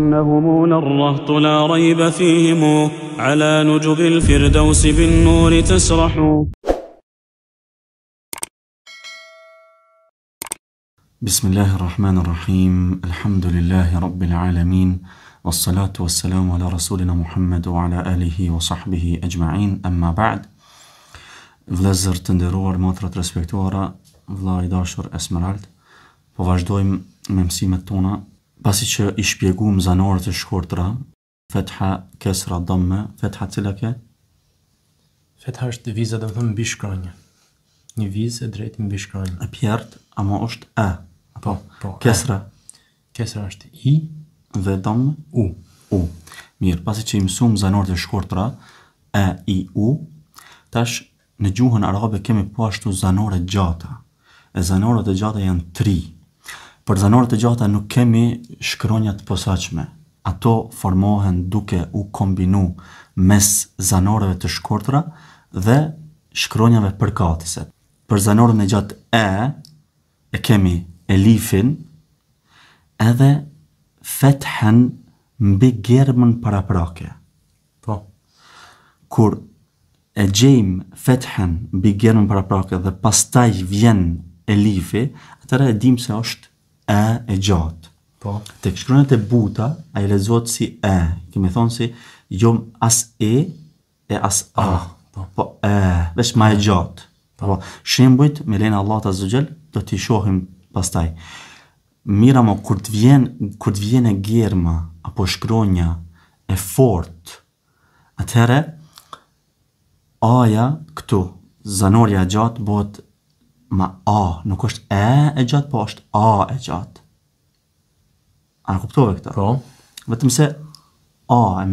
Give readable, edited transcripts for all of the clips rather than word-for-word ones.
إنهم للرهط لا ريب فيهم على نجب الفردوس بالنور تسرح. بسم الله الرحمن الرحيم. الحمد لله رب العالمين، والصلاة والسلام على رسولنا محمد وعلى آله وصحبه أجمعين. أما بعد. Vëllezër të nderuar, motra të respektuara, vëlla i dashur Esmerald, po vazhdojmë me mësimet tona, pasi që i shpjeguam zanore të shkurtra, fetha, kesra, dhamme. Fetha cila ke? Fetha është viza, do të thënë mbi shkronjë. Një vizë e drejtë mbi shkronjë. E pjert, ama është e. Po. Kesra. Kesra është i dhe dhamme u. Mirë, pasi që i mësuam zanore të shkurtra, e, i, u, tash në gjuhën arabe kemi po ashtu zanore gjata. E zanoret e gjata janë 3. Për zanoret e gjata nuk kemi shkronjat posaçme. Ato formohen duke u kombinu mes zanoreve të shkurtra dhe shkronjave përkatëse. Për zanoren e gjatë e kemi elifin edhe fethen mbi gjermën paraprake. Po. Kur e gjejmë fethen mbi gjermën paraprake dhe pastaj vjen elifi, atëra e dim se është e gjatë. Po. Tek shkronjat e buta, ai lexohet si e. Kemi thonë si jo as e as a. Po veç më e gjatë. Po. Shembujt me lenin Allah Azza wa Jall do t'i shohim pastaj. Mira mo kur të vjen e gjerma apo shkronja e fortë, atëherë aja këtu, zanorja e gjatë bëhet ma a, nuk është e gjatë, po është a e gjatë. A në kuptove këta? Po. Vetëm se a e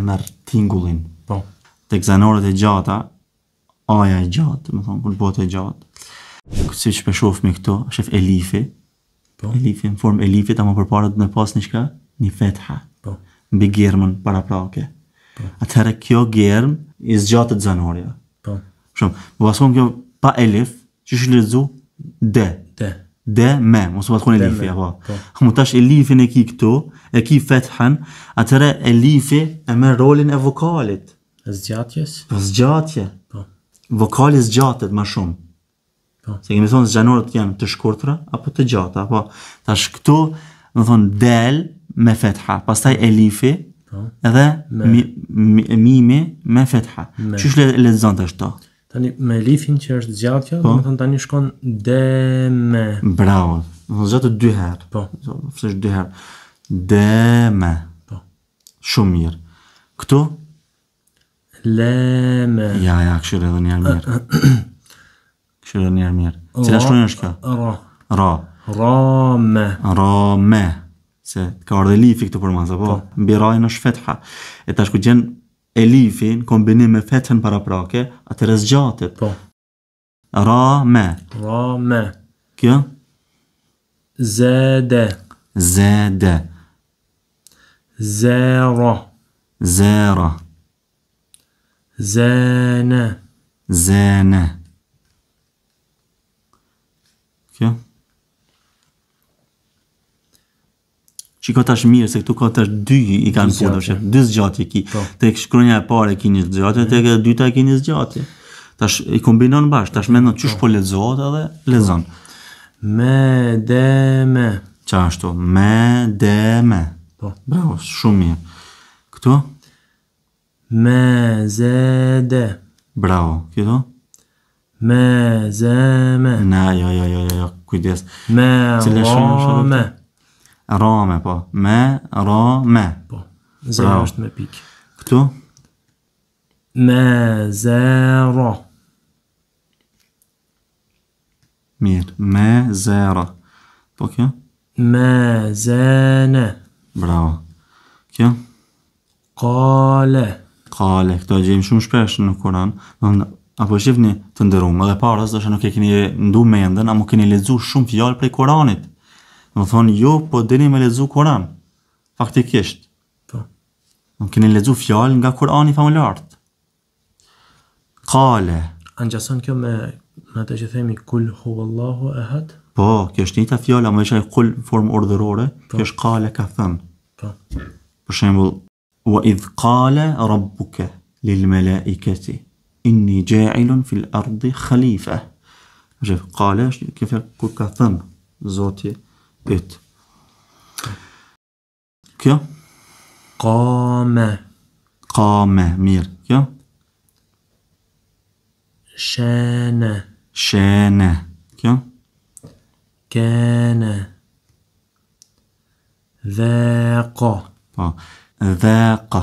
merr tingullin. Po. Tek zanoret e gjata, aja e gjatë, më thonë, kur bëhet e gjatë. Si që peshofmi këtu, shef elifi. Po. Elifi, në formë elifit, ama përpara të me pas një shka? Një fetha. Po. Mbi gjermën paraprake. Po. Atëherë kjo gjerm i zgjatët zanorja. Po. Shumë, më pason kjo pa elif, që shë lezu? De me, mos më të kone elifi, apo. Më tash elifin e ki këtu, e ki fethen, atëherë elifi e me rolin e vokalit. E zgjatjes? Po zgjatje. Po. Vokali zgjatët ma shumë. Po. Se kemi thonë zanoret janë të shkurtra, apo të gjata, apo. Tash këtu, më thonë del me fetha, pastaj elifi, edhe mimi me fetha. Qysh lexon të ashtu? Tani me elifin që është zgjatja, do të thonë tani shkon de me. Bravo. Do të zgjatet 2 herë. Po. Flesh 2 herë. De me. Po. Shumë mirë. Këtu? Le me. Ja, këshire edhe njerë mirë. Këshire njerë mirë. Cila shkronjë është kjo? Ra. Ra me. Se ka ardhe elifi këtu për masë, po? Mbi rajnë është fetha. E tash ku gjenë elifin, kombinim me fethen paraprake, atëre zgjatet. Po. Ra me. Kjo? Zede. Zera. Zene. Kjo? Shiko tash mirë, se këtu ka tash 2 i kanë punë, 2 zgjatje ki. Tek shkronja e parë e ki një zgjatje, tek e dyta e ki një zgjatje. Tash i kombinon bashkë, tash mendon qysh po lexohet edhe lexon. Me, de, me. Qa ashtu? Me, de, me. Po. Bravo, shumë mirë. Këtu? Me, zede. Bravo, këtu? Me, zeme. Na, jo, kujdes. Me, rame. Rame, po. Me, rame. Po. Zero është me pikë. Këtu? Me, zero. Mirë. Me, zero. Po kjo? Me, zene. Bravo. Kjo? Kale. Këto e gjejmë shumë shpesh në Kur'an. Apo shifni të ndërumë, edhe parës, dështë nuk e keni ndu mendën, amu keni lexu shumë fjalë prej Kur'anit. Më thonë, jo, po dini me lexu Kur'an. Faktikisht. Po. Nuk keni lexu fjalë nga Kur'ani famulart. Kale. Angjason kjo me atë që themi kul huwallahu ahad? Po, kjo është njëta fjala, më veçaj kul në formë urdhërore, kjo është kale ka thënë. Po. Për shembull, wa idh qala rabbuka lil malaikati inni ja'ilun fil ardi khalifa. Shef, qala është kur ka thënë Zoti yt. Kjo? Qama. Qama, mirë. Kjo? Shana. Shana. Kjo? Kana. Dhaqa. Po. Dhaqa.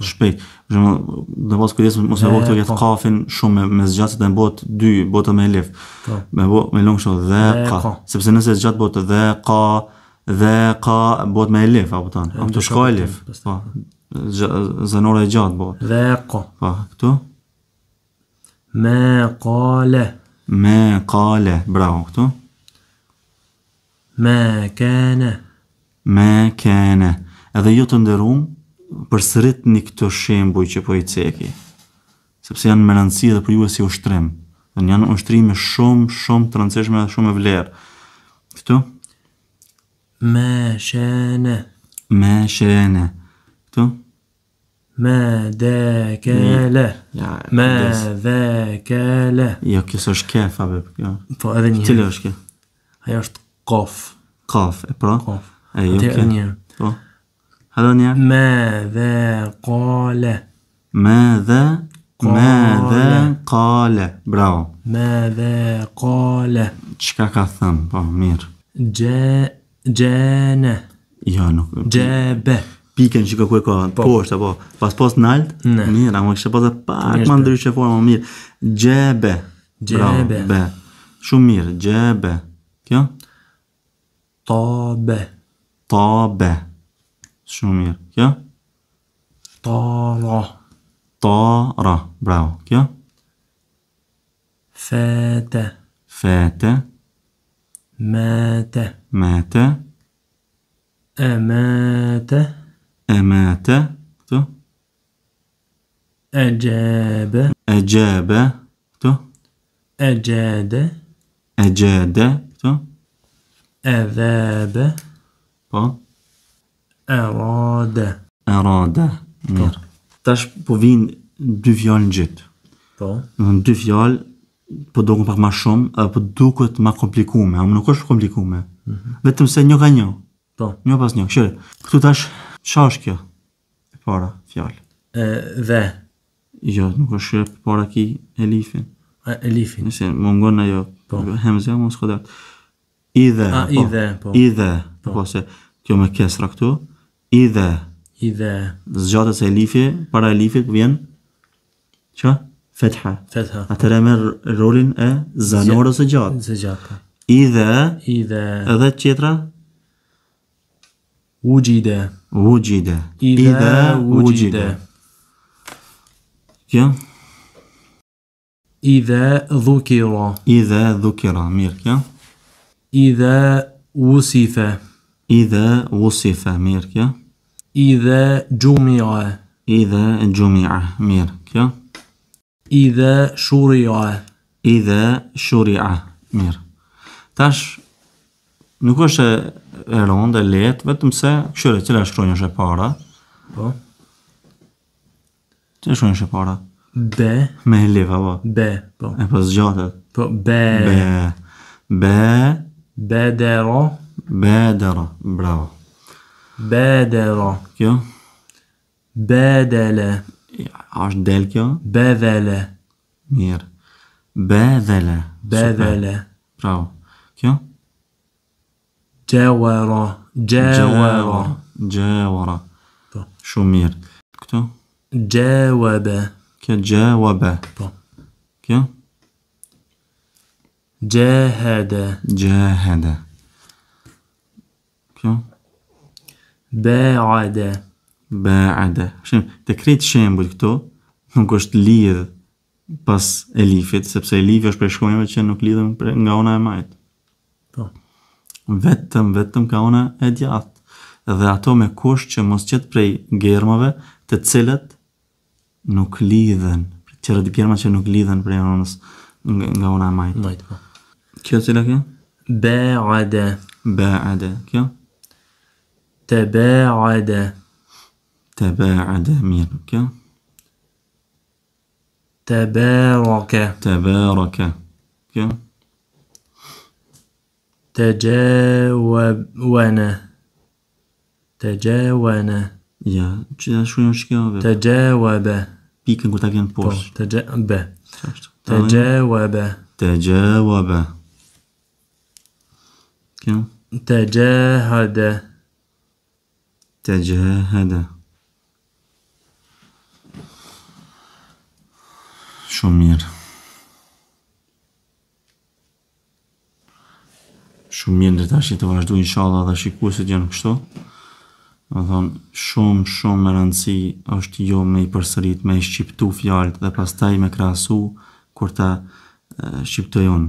Shpejt. Dhe pas kujdes mos e bëj këtë kafin shumë me zgjatje të bëhet 2 bota me elif. Po. Me long shumë dhaqa. Sepse nëse zgjat bëhet dhaqa, bëhet me elif, apo ton. Am të shkoj elif. Po. Zanora e gjatë bëhet. Dhaqa. Po, këtu? Ma qala. Ma qala, bravo, këtu? Ma kana. Ma kana. Edhe ju të nderuam, përsëritni këto shembuj që po I ceki. Sepse janë me rëndësi edhe për ju si ushtrim. Dhe janë ushtrime shumë të rëndësishme dhe shumë e vlerë. Këtu? Ma shana. Ma shana. Këtu? Ma dakala. Ma dakala. Jo, kësë është kef, abe. Po, edhe një. Cile është ke? Ajo është qaf. Qaf, e pra? Qaf. E jo Atje ke? edhe një. Po. Hadha një? Madha qala. Madha qala. Bravo. Madha qala. Çka ka thënë? Po, mirë. Jana. Jo, nuk. Jaba. Pikën që ku e ka, poshtë, apo pas nalt? Ne. Mirë, ama kështë pas e pak ma ndryshe forma, mirë. Gjebe. Bravo, be. Shumë mirë, gjebe. Kjo? Tabe. Shumë mirë. Kjo? Tara. Bravo. Kjo? Fata. Mata. Amata. Këtu? Ajaba. Këtu? Ajada. Këtu? Adhaba. Po? Arada. Mirë. Tash po vinë 2 fjalë në gjithë. Po. Në 2 fjalë po duken pak ma shumë, po duket ma komplikume, ama nuk është komplikume. Vetëm se një ka një. Po. Një pas një. Shire, këtu tash, qa është kjo? E para fjalë. Dhe. Jo, nuk është e para ki elifin. Elifin. Nëse më ngon ajo, hemzja, më s'kodat. Idhe. Po. Idhe. Po se kjo me kesra këtu. Idhe. Zgjatës e elifi, para elifit vjen qa? Fetha. Atëre merr rolin e zanorës së gjatë. Idhe. Edhe tjetra? Wujida. Idhe wujida. Kjo? Idha dhukira. Mirë, kjo? Idha wusifa. Mirë, kjo? Idha jumi'a. Mirë, kjo? Idha shuri'a. Mirë. Tash, nuk është e rëndë, e letë, vetëm se, këshyre, cila shkronjë është e para? Po. Cila shkronjë është e para? Be. Me elifa, po? Be, po. E pas gjatët? Po, be. Bedera. Bravo. Bedera. Kjo? Bedele. Ashtë del kjo? Bedele. Mirë. Bedele. Bravo. Kjo? Gjawara. Po. Shumë mirë. Këto? Jawaba. Kjo gjawaba. Po. Kjo? Jahada. Kjo? Ba'ada. Të krejt shembull këto, nuk është lidh pas elifit, sepse elifi është prej shkronjave që nuk lidhen nga ona e majtë. Po. Vetëm ka ona e djathtë. Dhe ato me kusht që mos qetë prej germave të cilët nuk lidhen. Qërët germa që nuk lidhen prej onës nga ona e majtë. Po. Kjo cila kjo? Ba'ada. Kjo? تباعد تباعد مير كا تبارك تبارك كا تجاون يا شو يمشي تجاوب بيك نقول تاكين بوش تجاوب تجاوب كم تجاهد تجاهد shumë mirë ndër tash të vazhdoj inshallah dhe shikuesit janë kështu. Do thonë shumë me rëndësi është jo me i përsërit, me i shqiptu fjalët dhe pastaj me krahasu kur ta shqiptoj unë,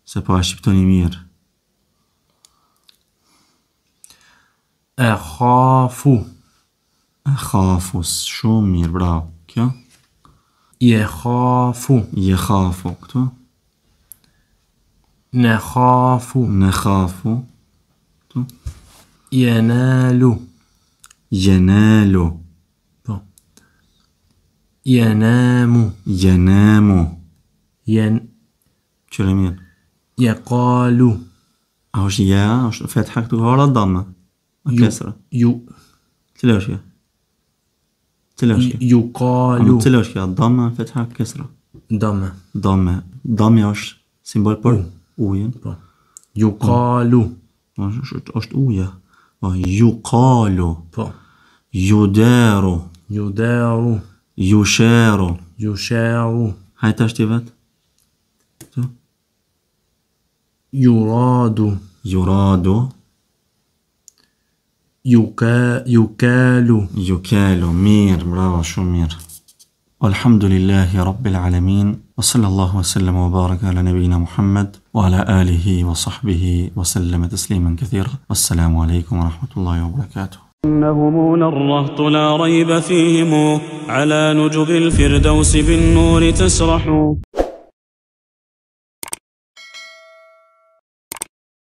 se po a shqiptoni mirë. Akhafu shumë mirë, bravo. Kjo? Yakhafu këtu. Nakhafu këtu. Yanalu po. Yanamu Qëre mirë. Yaqalu A është ja, është fetha këtu hara dama. A kesra. Cila është ja? Yuqalu Cila është ja? Dama, fetha, kesra. dama Dami është simbol për ujën. po. Yuqalu është uja. Yuqalu po. Yudaru Yusharu Hajta është i vetë. Yuradu Yukalu mirë, bravo, shumë mirë. Alhamdulillahi Rabbil Alamin wa sallallahu wa sallam wa baraka ala nabina Muhammad wa ala alihi wa sahbihi wa sallama tasliman kathira. Wassalamu alaikum wa rahmatullahi wa barakatuh. إنهم الرهط لا ريب فيهم على نجب الفردوس بالنور تسرح